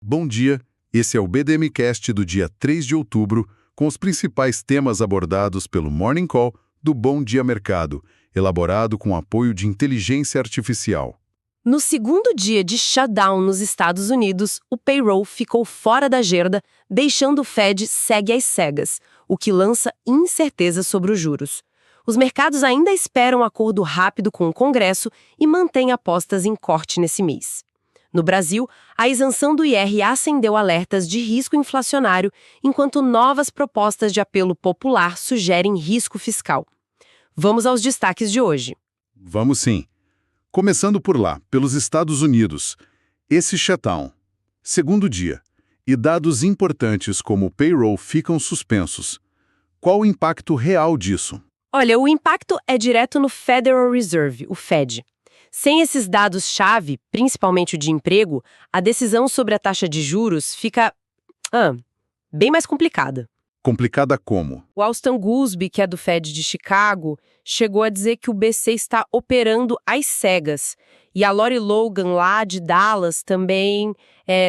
Bom dia, esse é o BDMcast do dia 3 de outubro, com os principais temas abordados pelo Morning Call do Bom Dia Mercado, elaborado com apoio de inteligência artificial. No segundo dia de shutdown nos Estados Unidos, o payroll ficou fora da agenda, deixando o Fed segue às cegas, o que lança incerteza sobre os juros. Os mercados ainda esperam um acordo rápido com o Congresso e mantêm apostas em corte nesse mês. No Brasil, a isenção do IR acendeu alertas de risco inflacionário, enquanto novas propostas de apelo popular sugerem risco fiscal. Vamos aos destaques de hoje. Vamos sim. Começando por lá, pelos Estados Unidos. Esse shutdown. Segundo dia. E dados importantes como o payroll ficam suspensos. Qual o impacto real disso? Olha, o impacto é direto no Federal Reserve, o Fed. Sem esses dados-chave, principalmente o de emprego, a decisão sobre a taxa de juros fica bem mais complicada. Complicada como? O Austan Goolsbee, que é do Fed de Chicago, chegou a dizer que o BC está operando às cegas. E a Lori Logan, lá de Dallas, também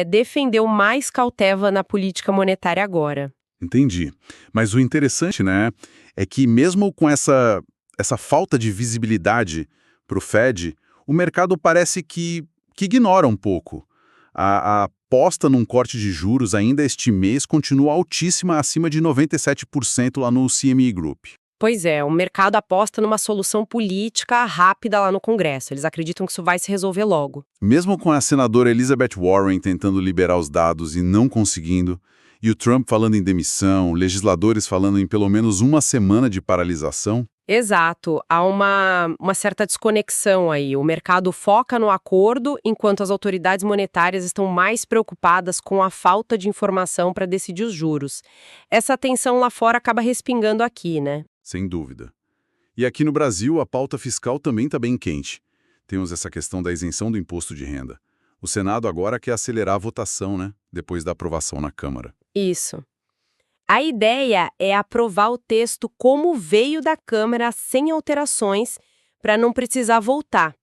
defendeu mais cautela na política monetária agora. Entendi. Mas o interessante, né, é que mesmo com essa falta de visibilidade para o Fed, o mercado parece que ignora um pouco. A aposta num corte de juros ainda este mês continua altíssima, acima de 97% lá no CME Group. Pois é, o mercado aposta numa solução política rápida lá no Congresso. Eles acreditam que isso vai se resolver logo. Mesmo com a senadora Elizabeth Warren tentando liberar os dados e não conseguindo, e o Trump falando em demissão, legisladores falando em pelo menos uma semana de paralisação. Exato, há uma certa desconexão aí. O mercado foca no acordo, enquanto as autoridades monetárias estão mais preocupadas com a falta de informação para decidir os juros. Essa tensão lá fora acaba respingando aqui, né? Sem dúvida. E aqui no Brasil, a pauta fiscal também está bem quente. Temos essa questão da isenção do imposto de renda. O Senado agora quer acelerar a votação, né? Depois da aprovação na Câmara. Isso. A ideia é aprovar o texto como veio da Câmara, sem alterações, para não precisar voltar.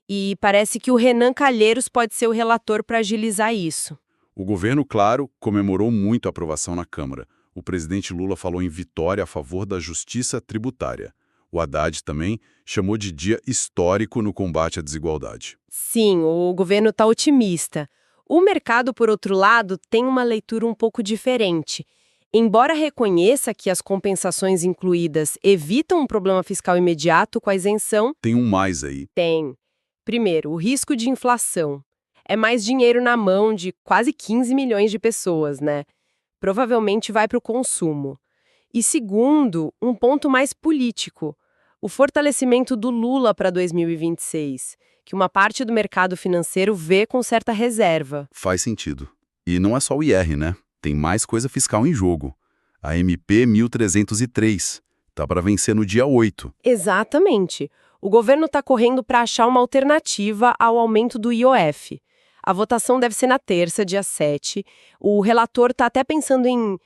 E parece que o Renan Calheiros pode ser o relator para agilizar isso. O governo, claro, comemorou muito a aprovação na Câmara. O presidente Lula falou em vitória a favor da justiça tributária. O Haddad também chamou de dia histórico no combate à desigualdade. Sim, o governo está otimista. O mercado, por outro lado, tem uma leitura um pouco diferente. Embora reconheça que as compensações incluídas evitam um problema fiscal imediato com a isenção... Tem um mais aí. Tem. Primeiro, o risco de inflação. É mais dinheiro na mão de quase 15 milhões de pessoas, né? Provavelmente vai para o consumo. E segundo, um ponto mais político. O fortalecimento do Lula para 2026, que uma parte do mercado financeiro vê com certa reserva. Faz sentido. E não é só o IR, né? Tem mais coisa fiscal em jogo. A MP 1303 tá para vencer no dia 8. Exatamente. O governo está correndo para achar uma alternativa ao aumento do IOF. A votação deve ser na terça, dia 7. O relator está até pensando em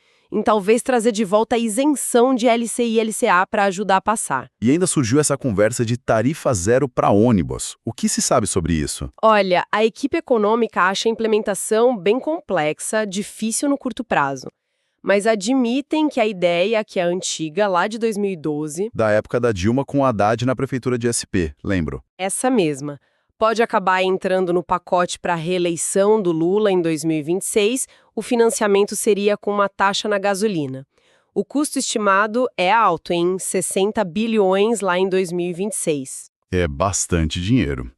talvez trazer de volta a isenção de LCI e LCA para ajudar a passar. E ainda surgiu essa conversa de tarifa zero para ônibus. O que se sabe sobre isso? Olha, a equipe econômica acha a implementação bem complexa, difícil no curto prazo. Mas admitem que a ideia, que é antiga, lá de 2012... Da época da Dilma com o Haddad na prefeitura de SP, lembro. Essa mesma. Pode acabar entrando no pacote para a reeleição do Lula em 2026, o financiamento seria com uma taxa na gasolina. O custo estimado é alto, em 60 bilhões lá em 2026. É bastante dinheiro.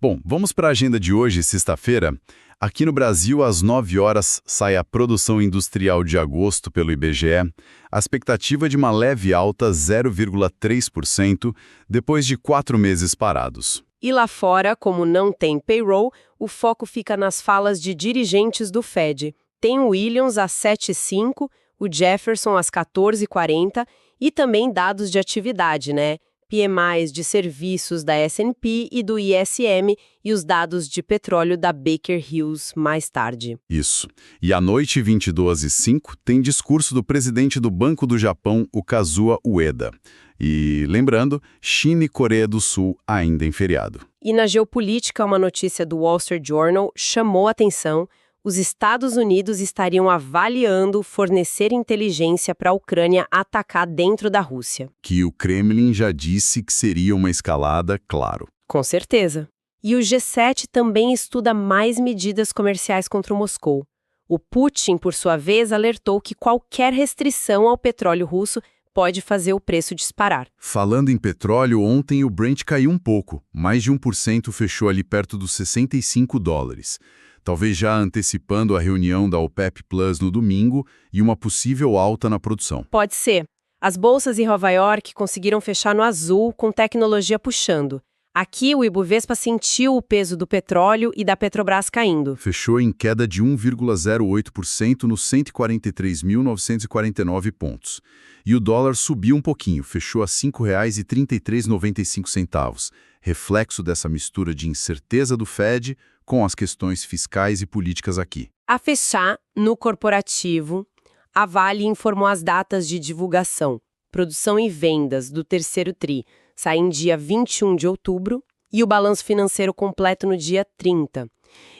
Bom, vamos para a agenda de hoje, sexta-feira. Aqui no Brasil, às 9 horas, sai a produção industrial de agosto pelo IBGE. A expectativa de uma leve alta, 0,3%, depois de 4 meses parados. E lá fora, como não tem payroll, o foco fica nas falas de dirigentes do Fed. Tem o Williams às 7h05, o Jefferson às 14h40 e também dados de atividade, né? PMIs de serviços da S&P e do ISM e os dados de petróleo da Baker Hughes mais tarde. Isso. E à noite, 22h05, tem discurso do presidente do Banco do Japão, o Kazuo Ueda. E, lembrando, China e Coreia do Sul ainda em feriado. E na geopolítica, uma notícia do Wall Street Journal chamou a atenção. Os Estados Unidos estariam avaliando fornecer inteligência para a Ucrânia atacar dentro da Rússia. Que o Kremlin já disse que seria uma escalada, claro. Com certeza. E o G7 também estuda mais medidas comerciais contra o Moscou. O Putin, por sua vez, alertou que qualquer restrição ao petróleo russo pode fazer o preço disparar. Falando em petróleo, ontem o Brent caiu um pouco, mais de 1%, fechou ali perto dos $65. Talvez já antecipando a reunião da OPEP Plus no domingo e uma possível alta na produção. Pode ser. As bolsas em Nova York conseguiram fechar no azul, com tecnologia puxando. Aqui, o Ibovespa sentiu o peso do petróleo e da Petrobras caindo. Fechou em queda de 1,08% nos 143.949 pontos. E o dólar subiu um pouquinho, fechou a R$ 5,3395, reflexo dessa mistura de incerteza do Fed com as questões fiscais e políticas aqui. A fechar, no corporativo, a Vale informou as datas de divulgação, produção e vendas do terceiro TRI, saem dia 21 de outubro e o balanço financeiro completo no dia 30.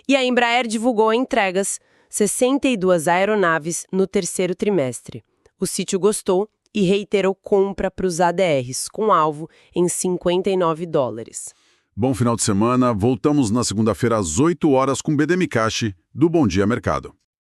E a Embraer divulgou entregas, 62 aeronaves no terceiro trimestre. O sítio gostou e reiterou compra para os ADRs, com alvo em $59. Bom final de semana, voltamos na segunda-feira às 8 horas com BD Micache, do Bom Dia Mercado.